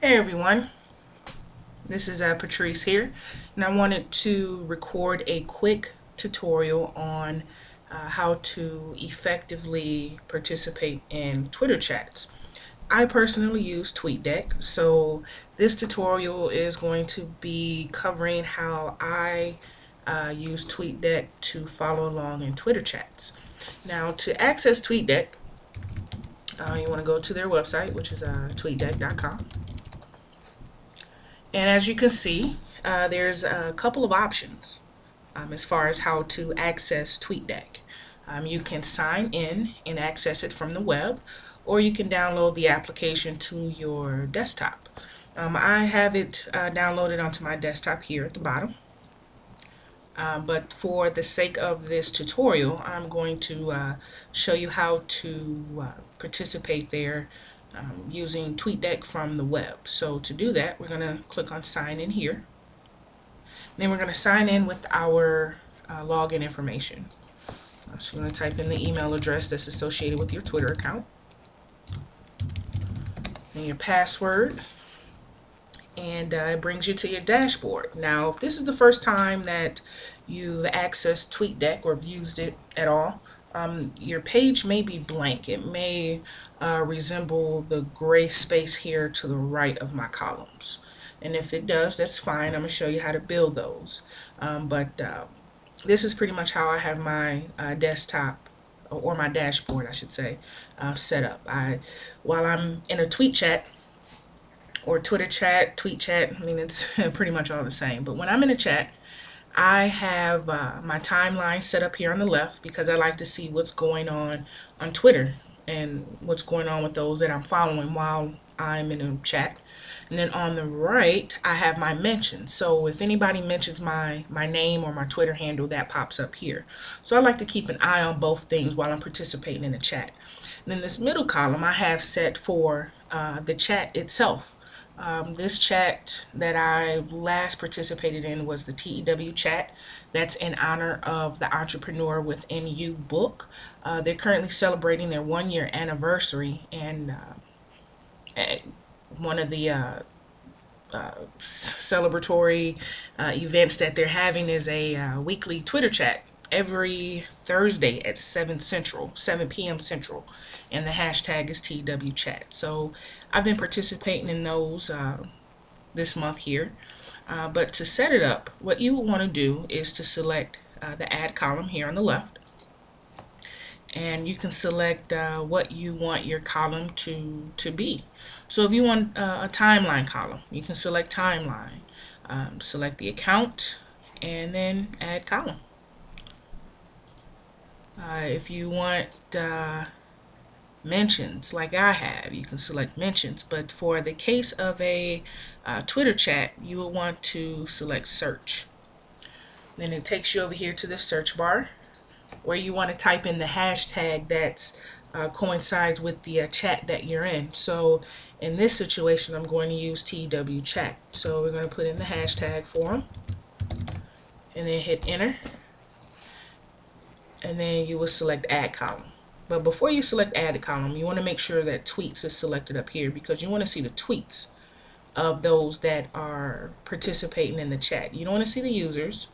Hey everyone, this is Patrice here, and I wanted to record a quick tutorial on how to effectively participate in Twitter chats. I personally use TweetDeck, so this tutorial is going to be covering how I use TweetDeck to follow along in Twitter chats. Now, to access TweetDeck, you want to go to their website, which is tweetdeck.com. And as you can see, there's a couple of options as far as how to access TweetDeck. You can sign in and access it from the web, or you can download the application to your desktop. I have it downloaded onto my desktop here at the bottom. But for the sake of this tutorial, I'm going to show you how to participate there using TweetDeck from the web. So to do that, we're going to click on sign in here. Then we're going to sign in with our login information. So you're going to type in the email address that's associated with your Twitter account, and your password, and it brings you to your dashboard. Now, if this is the first time that you've accessed TweetDeck or have used it at all, your page may be blank. It may resemble the gray space here to the right of my columns. And if it does, that's fine. I'm going to show you how to build those. This is pretty much how I have my desktop, or my dashboard, I should say, set up. While I'm in a tweet chat, or Twitter chat, tweet chat, I mean, it's pretty much all the same. But when I'm in a chat, I have my timeline set up here on the left because I like to see what's going on Twitter and what's going on with those that I'm following while I'm in a chat. And then on the right, I have my mentions. So if anybody mentions my name or my Twitter handle, that pops up here. So I like to keep an eye on both things while I'm participating in a chat. And then this middle column I have set for the chat itself. This chat that I last participated in was the TEW chat. That's in honor of the Entrepreneur Within You book. They're currently celebrating their 1-year anniversary, and one of the celebratory events that they're having is a weekly Twitter chat every Thursday at 7 p.m. Central, and the hashtag is TW Chat. So I've been participating in those this month here. But to set it up, what you will want to do is to select the add column here on the left, and you can select what you want your column to be. So if you want a timeline column, you can select timeline, select the account, and then add column. If you want mentions like I have, you can select mentions, but for the case of a Twitter chat, you will want to select search. Then it takes you over here to the search bar where you want to type in the hashtag that coincides with the chat that you're in. So in this situation, I'm going to use TW chat. So we're going to put in the hashtag for them, and then hit enter, and then you will select add column. But before you select add a column, you want to make sure that tweets is selected up here, because you want to see the tweets of those that are participating in the chat. You don't want to see the users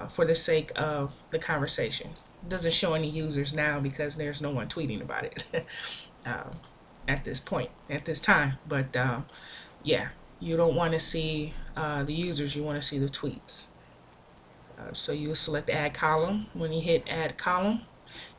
for the sake of the conversation. It doesn't show any users now because there's no one tweeting about it at this point, at this time. But yeah, you don't want to see the users, you want to see the tweets. So you select add column. When you hit add column,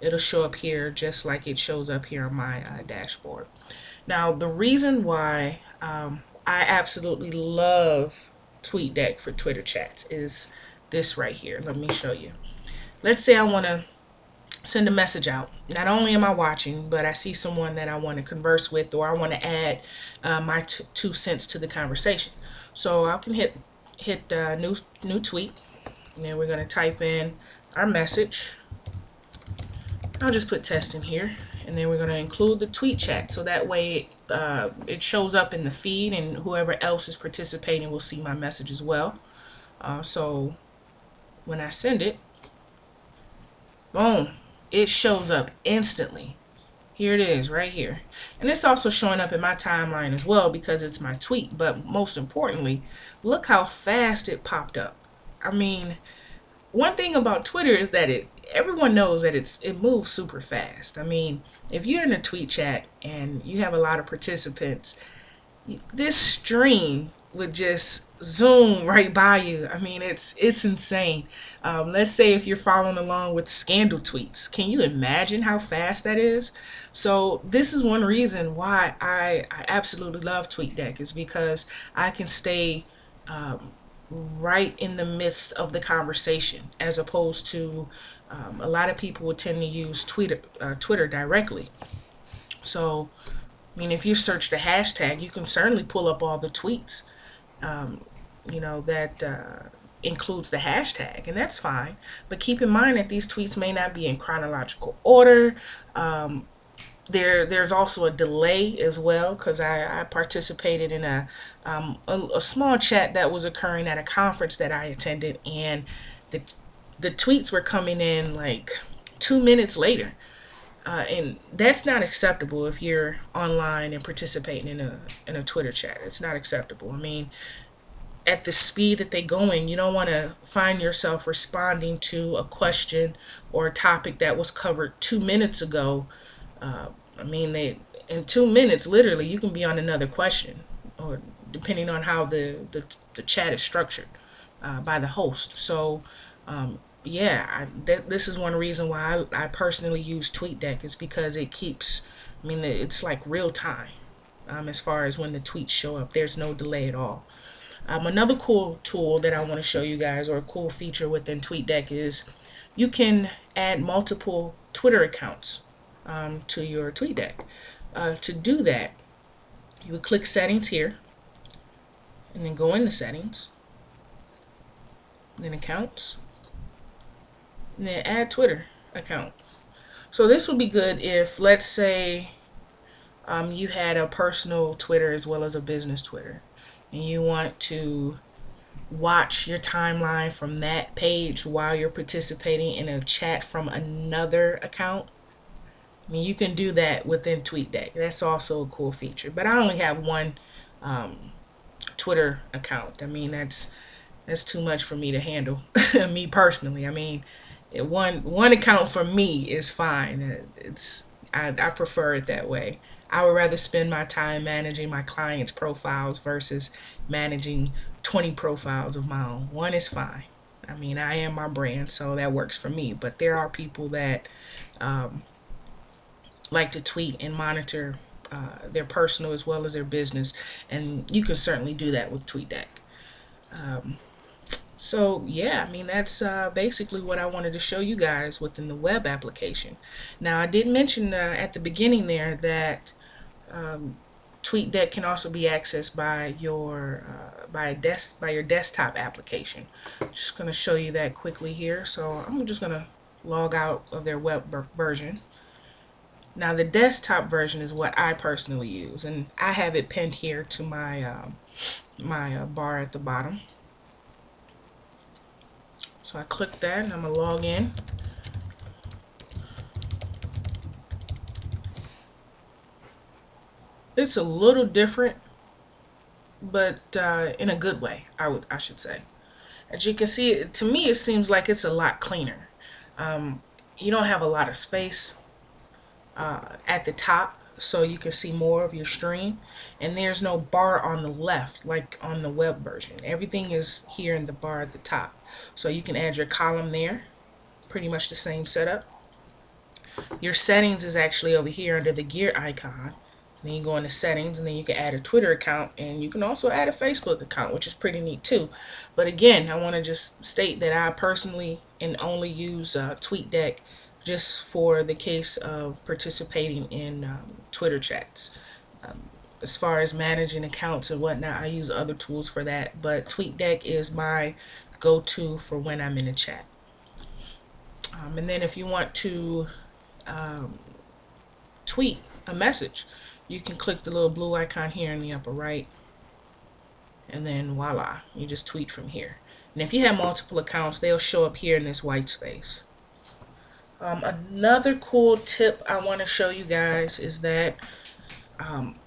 it'll show up here just like it shows up here on my dashboard. Now, the reason why I absolutely love TweetDeck for Twitter chats is this right here. Let me show you. Let's say I want to send a message out. Not only am I watching, but I see someone that I want to converse with, or I want to add my 2 cents to the conversation. So I can hit new tweet, and then we're going to type in our message. I'll just put test in here, and then we're going to include the tweet chat, so that way it shows up in the feed, and whoever else is participating will see my message as well. So when I send it, boom, it shows up instantly Here it is right here. And it's also showing up in my timeline as well because it's my tweet. But most importantly, look how fast it popped up. I mean, one thing about Twitter is that everyone knows that it moves super fast. I mean, if you're in a tweet chat and you have a lot of participants, this stream would just zoom right by you. I mean, it's insane. Let's say if you're following along with scandal tweets, can you imagine how fast that is? So this is one reason why I absolutely love TweetDeck, is because I can stay right in the midst of the conversation, as opposed to a lot of people would tend to use Twitter directly. So I mean, if you search the hashtag, you can certainly pull up all the tweets, that includes the hashtag, and that's fine. But keep in mind that these tweets may not be in chronological order. There's also a delay as well, because I participated in a small chat that was occurring at a conference that I attended, and the tweets were coming in like 2 minutes later. And that's not acceptable if you're online and participating in a Twitter chat. It's not acceptable. I mean, at the speed that they're going, you don't want to find yourself responding to a question or a topic that was covered 2 minutes ago. I mean, in 2 minutes, literally, you can be on another question, or depending on how the chat is structured by the host. So yeah, this is one reason why I personally use TweetDeck, is because it keeps, I mean, it's like real time as far as when the tweets show up. There's no delay at all. Another cool tool that I want to show you guys, or a cool feature within TweetDeck, is you can add multiple Twitter accounts to your TweetDeck. To do that, you would click settings here, and then go into settings, then accounts, and then add Twitter account. So this would be good if, let's say, you had a personal Twitter as well as a business Twitter, and you want to watch your timeline from that page while you're participating in a chat from another account. I mean, you can do that within TweetDeck. That's also a cool feature. But I only have one Twitter account. I mean, that's too much for me to handle, me personally. I mean, one account for me is fine. I prefer it that way. I would rather spend my time managing my clients' profiles versus managing 20 profiles of my own. One is fine. I mean, I am my brand, so that works for me. But there are people that like to tweet and monitor their personal as well as their business, and you can certainly do that with TweetDeck. So yeah, I mean, that's basically what I wanted to show you guys within the web application. Now, I did mention at the beginning there that TweetDeck can also be accessed by your desktop application. Just going to show you that quickly here. So I'm just going to log out of their web version. Now, the desktop version is what I personally use, and I have it pinned here to my my bar at the bottom. So I click that, and I'm going to log in. It's a little different, but in a good way, I should say. As you can see, to me, it seems like it's a lot cleaner. You don't have a lot of space at the top, so you can see more of your stream, and there's no bar on the left like on the web version. Everything is here in the bar at the top, so you can add your column there. Pretty much the same setup. Your settings is actually over here under the gear icon. Then you go into settings, and then you can add a Twitter account, and you can also add a Facebook account, which is pretty neat too. But again, I want to just state that I personally and only use TweetDeck just for the case of participating in Twitter chats. As far as managing accounts and whatnot, I use other tools for that, but TweetDeck is my go-to for when I'm in a chat. And then if you want to tweet a message, you can click the little blue icon here in the upper right, and then voila, you just tweet from here. And if you have multiple accounts, they'll show up here in this white space. Another cool tip I want to show you guys is that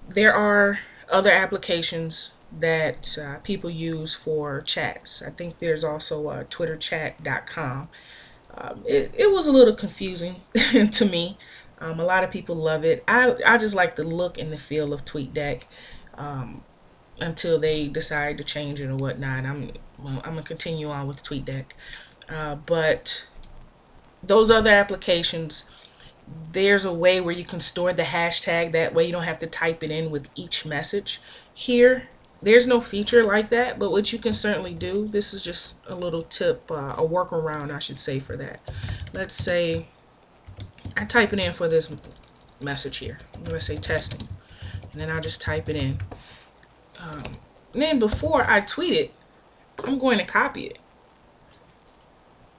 there are other applications that people use for chats. I think there's also twitterchat.com. It was a little confusing to me. A lot of people love it. I just like the look and the feel of TweetDeck until they decide to change it or whatnot. I'm gonna continue on with TweetDeck, but those other applications, there's a way where you can store the hashtag. That way you don't have to type it in with each message. Here, there's no feature like that, but what you can certainly do, this is just a little tip, a workaround I should say for that. Let's say I type it in for this message here. I'm going to say testing, and then I'll just type it in. And then before I tweet it, I'm going to copy it.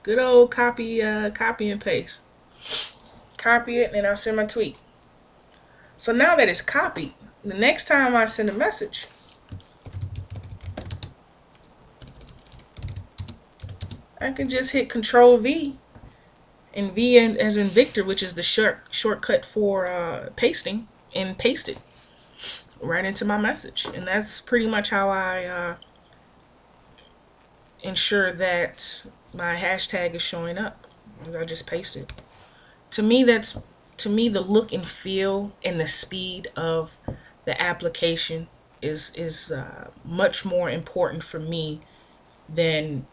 Good old copy and paste. Copy it, and I'll send my tweet. So now that it's copied, the next time I send a message, I can just hit Control V, and V as in Victor, which is the shortcut for pasting, and paste it right into my message. And that's pretty much how I ensure that my hashtag is showing up. I just paste it. To me, the look and feel and the speed of the application is much more important for me than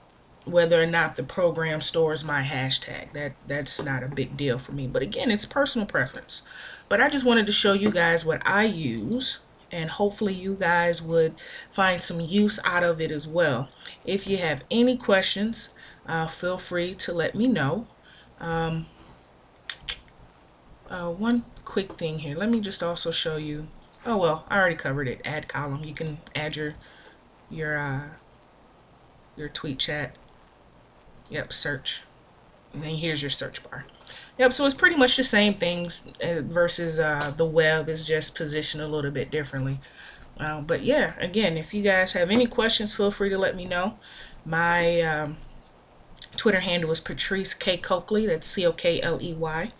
whether or not the program stores my hashtag. That's not a big deal for me. But again, it's personal preference. But I just wanted to show you guys what I use, and hopefully you guys would find some use out of it as well. If you have any questions, feel free to let me know. One quick thing here. Let me just also show you. Oh well, I already covered it. Add column. You can add your tweet chat. Yep, search. And then here's your search bar. Yep, so it's pretty much the same things versus the web is just positioned a little bit differently. But yeah, again, if you guys have any questions, feel free to let me know. My Twitter handle is Patrice K. Coakley. That's C-O-K-L-E-Y.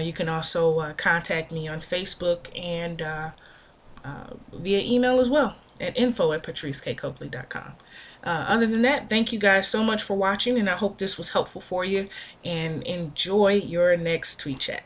You can also contact me on Facebook and via email as well at info@patricekcoakley.com. Other than that, thank you guys so much for watching, and I hope this was helpful for you, and enjoy your next tweet chat.